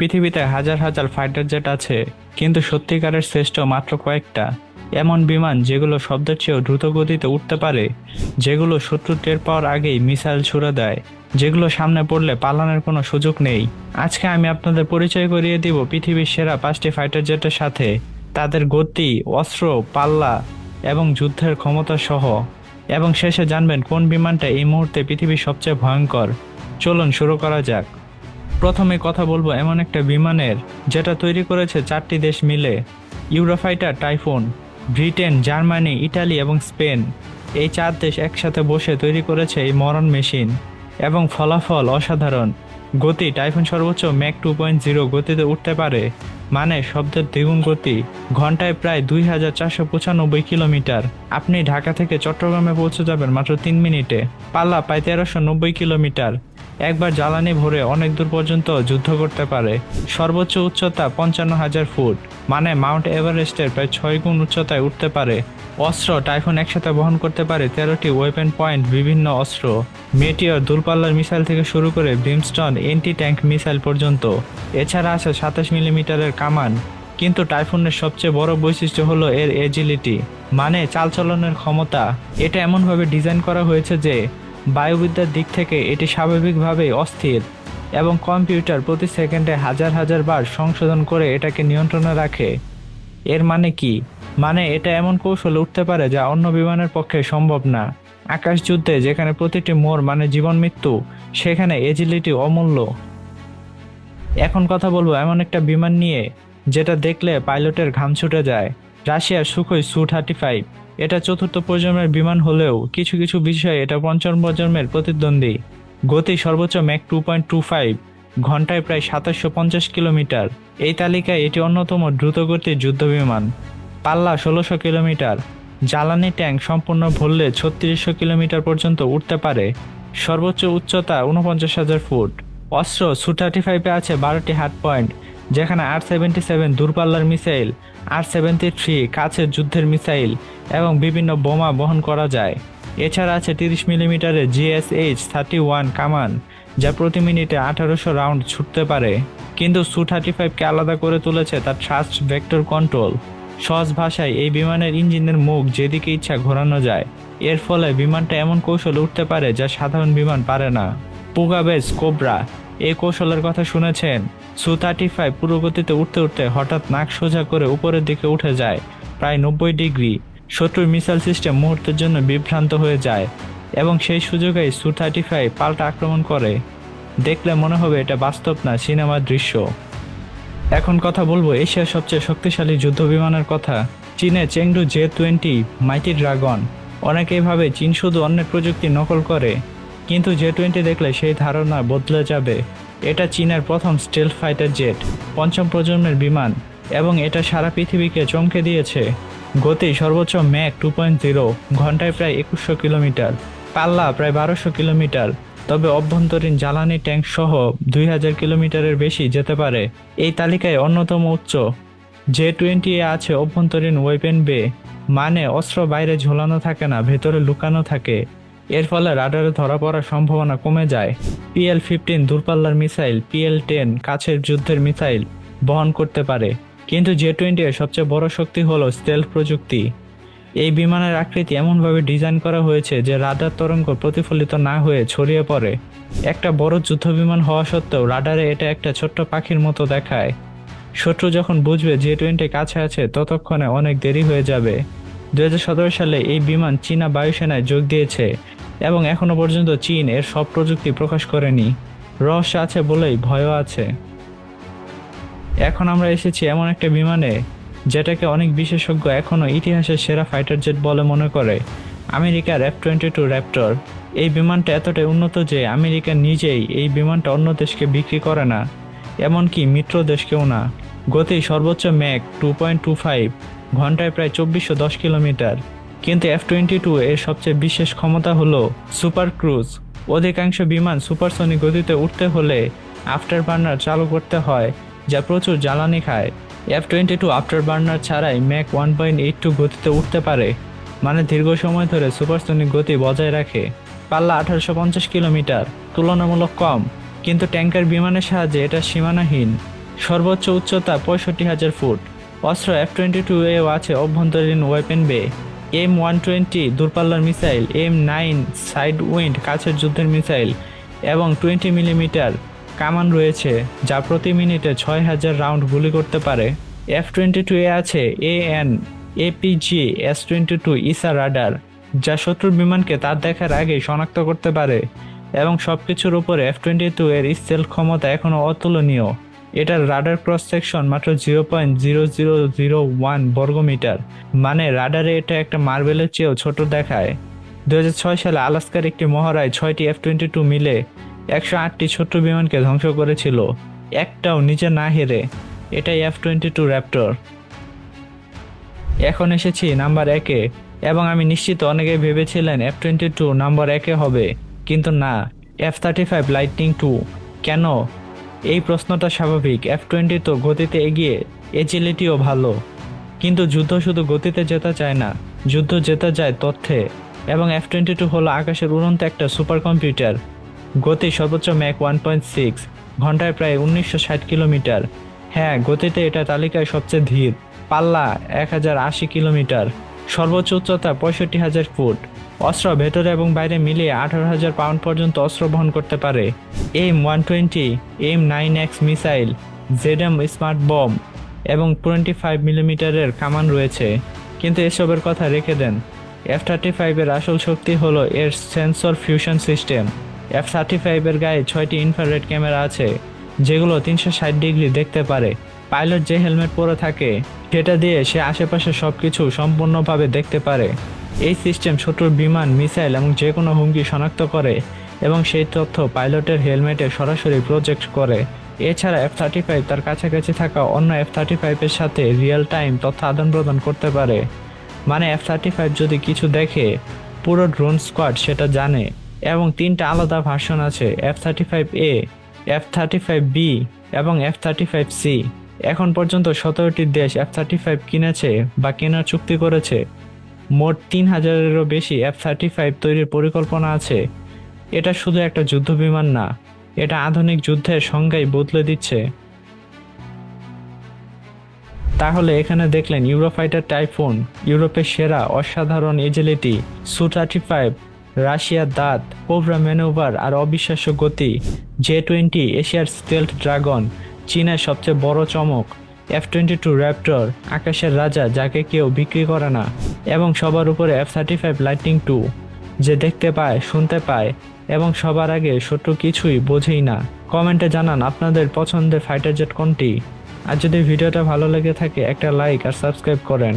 পৃথিবীতে হাজার হাজার ফাইটার জেট আছে, কিন্তু সত্যিকারের শ্রেষ্ঠ মাত্র কয়েকটা। এমন বিমান যেগুলো শব্দের চেয়েও দ্রুত গতিতে উঠতে পারে, যেগুলো শত্রু টের পাওয়ার আগেই মিসাইল ছুড়ে দেয়, যেগুলো সামনে পড়লে পালানোর কোনো সুযোগ নেই। আজকে আমি আপনাদের পরিচয় করিয়ে দিব পৃথিবীর সেরা 5টি ফাইটার জেটের সাথে, তাদের গতি, অস্ত্র, পাল্লা এবং যুদ্ধের ক্ষমতা সহ। এবং শেষে জানবেন কোন বিমানটা এই মুহূর্তে পৃথিবীর সবচেয়ে ভয়ঙ্কর। চলুন শুরু করা যাক। প্রথমে কথা বলবো এমন একটা বিমানের, যেটা তৈরি করেছে 4টি দেশ মিলে। Eurofighter typhoon. Britain, Germany, Italy এবং স্পেন, এই 4 দেশ একসাথে বসে তৈরি করেছে এই মরণ মেশিন। এবং ফলাফল অসাধারণ। গতি, টাইফুন সর্বোচ্চ ম্যাক 2.0 গতিতে উঠতে পারে, মানে শব্দের দ্বিগুণ গতি। ঘন্টায় প্রায় 2495 কিলোমিটার। আপনি ঢাকা থেকে চট্টগ্রামে পৌঁছে যাবেন মাত্র 3 মিনিটে। পাল্লা প্রায় 1390 কিলোমিটার। একবার জ্বালানি ভরে অনেক দূর পর্যন্ত যুদ্ধ করতে পারে। সর্বোচ্চ উচ্চতা 55,000 ফুট, মানে মাউন্ট এভারেস্টের প্রায় 6 গুণ উচ্চতায় উঠতে পারে। অস্ত্র, টাইফুন একসাথে বহন করতে পারে 13টি ওয়েপেন পয়েন্ট বিভিন্ন অস্ত্র, মেটিওর দূরপাল্লার মিসাইল থেকে শুরু করে ব্রিমস্টোন এন্টি ট্যাঙ্ক মিসাইল পর্যন্ত। এছাড়া আছে 27 মিলিমিটারের কামান। কিন্তু টাইফুনের সবচেয়ে বড় বৈশিষ্ট্য হলো এর এজিলিটি, মানে চালচলনের ক্ষমতা। এটা এমনভাবে ডিজাইন করা হয়েছে যে বায়ুবিদ্যার দিক থেকে এটি স্বাভাবিকভাবেই অস্থির, এবং কম্পিউটার প্রতি সেকেন্ডে হাজার হাজার বার সংশোধন করে এটাকে নিয়ন্ত্রণে রাখে। এর মানে কি? মানে এটা এমন কৌশলে উঠতে পারে যা অন্য বিমানের পক্ষে সম্ভব না। আকাশ যুদ্ধে যেখানে প্রতিটি মোড় মানে জীবন মৃত্যু, সেখানে এজিলিটি অমূল্য। এখন কথা বলবো এমন একটা বিমান নিয়ে যেটা দেখলে পাইলটের ঘাম ছুটে যায়। রাশিয়ার সুখোই সু-35। এটা 4র্থ প্রজন্মের বিমান হলেও কিছু কিছু বিষয়ে এটা 5ম প্রজন্মের প্রতিদ্বন্দ্বী। গতি সর্বোচ্চ ম্যাক 2.25, ঘন্টায় প্রায় 2750 কিলোমিটার। এই তালিকায় এটি অন্যতম দ্রুতগতির যুদ্ধবিমান। পাল্লা 1600 কিলোমিটার। জ্বালানি ট্যাঙ্ক সম্পূর্ণ ভরলে 3600 কিলোমিটার পর্যন্ত উঠতে পারে। সর্বোচ্চ উচ্চতা 49,000 ফুট। অস্ত্র, সু-35-এ আছে 12টি হার্ড পয়েন্ট, যেখানে R-77 দূরপাল্লার মিসাইল, R-73 কাছের যুদ্ধের মিসাইল এবং বিভিন্ন বোমা বহন করা যায়। এছাড়া আছে 30 মিলিমিটারের GSH-31 কামান, যা প্রতি মিনিটে 1800 রাউন্ড ছুটতে পারে। কিন্তু সু-35কে আলাদা করে তুলেছে তার থ্রাস্ট ভেক্টর কন্ট্রোল। সহজ ভাষায় এই বিমানের ইঞ্জিনের মুখ যেদিকে ইচ্ছা ঘোরানো যায়। এর ফলে বিমানটা এমন কৌশলে উঠতে পারে যা সাধারণ বিমান পারে না। পুগাবেজ কোবরা, এই কৌশলের কথা শুনেছেন? সু-35 পুরো গতিতে উঠতে উঠতে হঠাৎ নাক সোজা করে উপরের দিকে উঠে যায় প্রায় 90 ডিগ্রি। শত্রুর মিসাইল সিস্টেম মুহূর্তের জন্য বিভ্রান্ত হয়ে যায়, এবং সেই সুযোগেই সু-35 পাল্টা আক্রমণ করে। দেখলে মনে হবে এটা বাস্তব না, সিনেমার দৃশ্য। এখন কথা বলবো এশিয়ার সবচেয়ে শক্তিশালী যুদ্ধবিমানের কথা। চীনে চেংডু জে-20 মাইটি ড্রাগন। অনেকেই ভাবে চীন শুধু অন্যের প্রযুক্তি নকল করে, কিন্তু জে-20 দেখলে সেই ধারণা বদলে যাবে। এটা চীনের প্রথম স্টেলথ ফাইটার জেট, 5ম প্রজন্মের বিমান, এবং এটা সারা পৃথিবীকে চমকে দিয়েছে। গতি সর্বোচ্চ ম্যাক 2.0, ঘন্টায় প্রায় 2100 কিলোমিটার। পাল্লা প্রায় 1200 কিলোমিটার, তবে অভ্যন্তরীণ জ্বালানি ট্যাঙ্ক সহ 2000 কিলোমিটারের বেশি যেতে পারে। এই তালিকায় অন্যতম উচ্চ। জে-20 এ আছে অভ্যন্তরীণ ওয়েপেন বে, মানে অস্ত্র বাইরে ঝোলানো থাকে না, ভেতরে লুকানো থাকে। এর ফলে রাডারে ধরা পড়ার সম্ভাবনা কমে যায়। PL-15 দূরপাল্লার মিসাইল, PL-10 কাছের যুদ্ধের মিসাইল বহন করতে পারে। কিন্তু জে-20 এর সবচেয়ে বড় শক্তি হলো স্টেলথ প্রযুক্তি। এই বিমানের আকৃতি এমনভাবে ডিজাইন করা হয়েছে যে রাডার তরঙ্গ প্রতিফলিত না হয়ে ছড়িয়ে পড়ে। একটা বড় যুদ্ধবিমান হওয়া সত্ত্বেও রাডারে এটা একটা ছোট্ট পাখির মতো দেখায়। শত্রু যখন বুঝবে জে-20 কাছে আছে, ততক্ষণে অনেক দেরি হয়ে যাবে। 2017 সালে এই বিমান চীনা বায়ুসেনায় যোগ দিয়েছে, এবং এখনো পর্যন্ত চীন এর সব প্রযুক্তি প্রকাশ করেনি। রহস্য আছে বলেই ভয়ও আছে। এখন আমরা এসেছি এমন একটা বিমানে যেটাকে অনেক বিশেষজ্ঞ এখনও ইতিহাসের সেরা ফাইটার জেট বলে মনে করে, আমেরিকার F-22 র্যাপটর। এই বিমানটা এতটাই উন্নত যে আমেরিকা নিজেই এই বিমানটা অন্য দেশকে বিক্রি করে না, এমনকি মিত্র দেশকেও না। গতি সর্বোচ্চ ম্যাক 2.25, ঘন্টায় প্রায় 2410 কিলোমিটার। কিন্তু F-22 এর সবচেয়ে বিশেষ ক্ষমতা হলো সুপার ক্রুজ। অধিকাংশ বিমান সুপারসনিক গতিতে উঠতে হলে আফটার বার্নার চালু করতে হয়, যা প্রচুর জ্বালানি খায়। F-22 আফটার বার্নার ছাড়াই ম্যাক 1.82 গতিতে উঠতে পারে, মানে দীর্ঘ সময় ধরে সুপারসনিক গতি বজায় রাখে। পাল্লা 1850 কিলোমিটার, তুলনামূলক কম, কিন্তু ট্যাঙ্কার বিমানের সাহায্যে এটা সীমানাহীন। সর্বোচ্চ উচ্চতা 65,000 ফুট। অস্ত্র F-22এও আছে অভ্যন্তরীণ ওয়েপেন বে, M120 দূরপাল্লার মিসাইল, M9 সাইড উইন্ড কাছের যুদ্ধের মিসাইল এবং 20 মিলিমিটার কামান রয়েছে যা প্রতি মিনিটে 6,000 রাউন্ড গুলি করতে পারে। F-22 এ আছে AN/APG S-22 ইসা রাডার, যা শত্রুর বিমানকে তার দেখার আগেই শনাক্ত করতে পারে এবং সবকিছুর উপরে F-22 এর স্টেলথ ক্ষমতা এখনও অতুলনীয়। এটার রাডার ক্রস সেকশন মাত্র 0.0001 বর্গমিটার, মানে রাডারে এটা একটা মার্বেলের চেয়েও ছোট দেখায়। 2006 সালে আলাস্কার একটি মহড়ায় 6টি F-22 মিলে 108টি ছোট্ট বিমানকে ধ্বংস করেছিল, একটাও নিচে না হেরে। এটাই F-22 র্যাপটর। এখন এসেছি নাম্বার 1-এ, এবং আমি নিশ্চিত অনেকেই ভেবেছিলেন F-22 নাম্বার 1-এ হবে, কিন্তু না, F-35 লাইটনিং II। কেন? এই প্রশ্নটা স্বাভাবিক। F-20 তো গতিতে এগিয়ে, এজিলিটিও ভালো, কিন্তু যুদ্ধ শুধু গতিতে জেতা যায় না, যুদ্ধ জেতা যায় তথ্যে। এবং F-22 হলো আকাশের উড়ন্ত একটা সুপার কম্পিউটার। গতি সর্বোচ্চ ম্যাক 1.6, ঘন্টায় প্রায় 1960 কিলোমিটার। হ্যাঁ, গতিতে এটা তালিকায় সবচেয়ে ধীর। পাল্লা 1080 কিলোমিটার, সর্বোচ্চ উচ্চতা 65,000 ফুট। অস্ত্র ভেতরে এবং বাইরে মিলিয়ে 18,000 পাউন্ড পর্যন্ত অস্ত্র বহন করতে পারে। M120, M9X missile, ZM smart bomb এবং 25 মিলিমিটারের কামান রয়েছে। কিন্তু এসবের কথা রেখে দেন, F-35 এর আসল শক্তি হলো এর সেন্সর ফিউশন সিস্টেম। F-35 এর গায়ে 6টি ইনফ্রারেড ক্যামেরা আছে, যেগুলো 360 ডিগ্রি দেখতে পারে। পাইলট যে হেলমেট পরে থাকে সেটা দিয়ে সে আশেপাশে সবকিছু সম্পূর্ণভাবে দেখতে পারে। এই সিস্টেম শত্রুর বিমান, মিসাইল এবং যে কোনো হুমকি শনাক্ত করে এবং সেই তথ্য পাইলটের হেলমেটে সরাসরি প্রজেক্ট করে। এছাড়া F-35 তার কাছাকাছি থাকা অন্য F-35 এর সাথে রিয়েল টাইম তথ্য আদান প্রদান করতে পারে। মানে F-35 যদি কিছু দেখে, পুরো ড্রোন স্কোয়াড সেটা জানে। এবং 3টা আলাদা ভার্সন আছে, F-35A, F-35B এবং F-35C। এখন পর্যন্ত 17টি দেশ F-35 কিনেছে বা কেনার চুক্তি করেছে। মোট 3,000-এরও বেশি F-35 তৈরির পরিকল্পনা আছে। এটা শুধু একটা যুদ্ধ বিমান না, এটা আধুনিক যুদ্ধের সংজ্ঞাই বদলে দিচ্ছে। তাহলে এখানে দেখলেন ইউরোফাইটার টাইফুন, ইউরোপের সেরা অসাধারণ এজিলিটি; Su-35 রাশিয়ার দাঁত, কোবরা ম্যানুভার আর অবিশ্বাস্য গতি; J-20 এশিয়ার স্টেলথ ড্রাগন, চীনের সবচেয়ে বড় চমক; F-22 র্যাপটর আকাশের রাজা যাকে কেউ বিক্রি করে না; এবং সবার উপরে F-35 লাইটনিং II, যে দেখতে পায়, শুনতে পায় এবং সবার আগে শত্রু কিছুই বোঝেই না। কমেন্টে জানান আপনাদের পছন্দের ফাইটার জেট কোনটি। আর যদি ভিডিওটা ভালো লেগে থাকে একটা লাইক আর সাবস্ক্রাইব করেন।